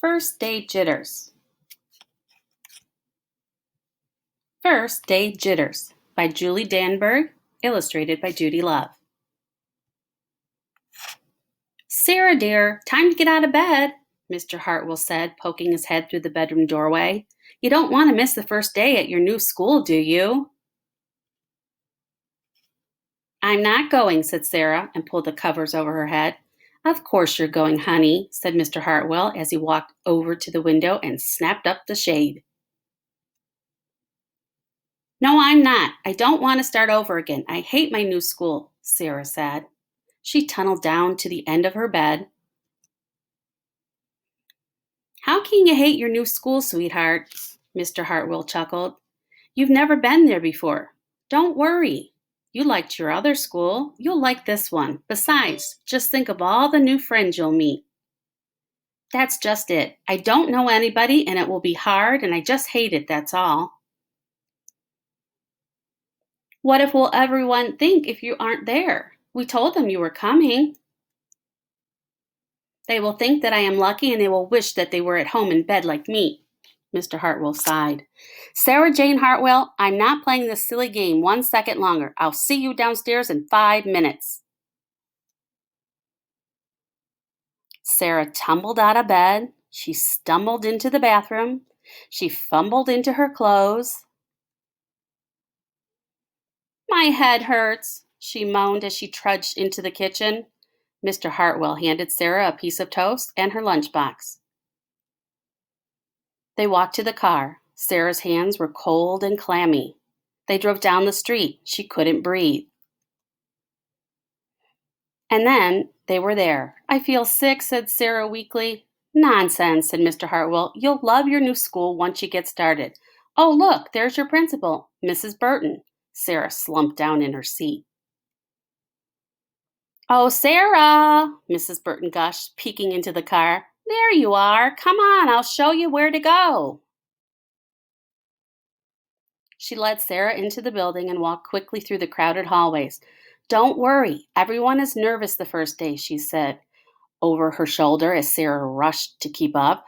First Day Jitters. First Day Jitters by Julie Danberg, illustrated by Judy Love. Sarah, dear, time to get out of bed, Mr. Hartwell said, poking his head through the bedroom doorway. You don't want to miss the first day at your new school, do you? I'm not going, said Sarah, and pulled the covers over her head. Of course you're going, honey, said Mr. Hartwell as he walked over to the window and snapped up the shade. No, I'm not. I don't want to start over again. I hate my new school, Sarah said. She tunneled down to the end of her bed. How can you hate your new school, sweetheart? Mr. Hartwell chuckled. You've never been there before. Don't worry. You liked your other school. You'll like this one. Besides, just think of all the new friends you'll meet. That's just it. I don't know anybody, and it will be hard, and I just hate it, that's all. What if will everyone think if you aren't there? We told them you were coming. They will think that I am lucky, and they will wish that they were at home in bed like me. Mr. Hartwell sighed. Sarah Jane Hartwell, I'm not playing this silly game 1 second longer. I'll see you downstairs in 5 minutes. Sarah tumbled out of bed. She stumbled into the bathroom. She fumbled into her clothes. My head hurts, she moaned as she trudged into the kitchen. Mr. Hartwell handed Sarah a piece of toast and her lunchbox. They walked to the car. Sarah's hands were cold and clammy. They drove down the street. She couldn't breathe. And then they were there. I feel sick, said Sarah weakly. Nonsense, said Mr. Hartwell. You'll love your new school once you get started. Oh, look, there's your principal, Mrs. Burton. Sarah slumped down in her seat. Oh, Sarah, Mrs. Burton gushed, peeking into the car. There you are. Come on, I'll show you where to go. She led Sarah into the building and walked quickly through the crowded hallways. Don't worry, everyone is nervous the first day, she said over her shoulder as Sarah rushed to keep up.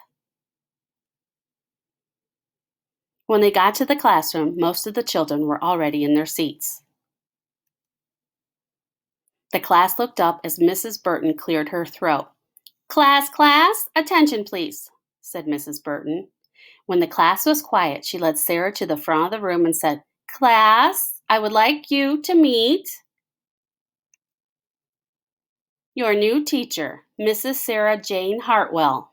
When they got to the classroom, most of the children were already in their seats. The class looked up as Mrs. Burton cleared her throat. Class, attention please, said Mrs. Burton. When the class was quiet, she led Sarah to the front of the room and said, Class, I would like you to meet your new teacher, Mrs. Sarah Jane Hartwell.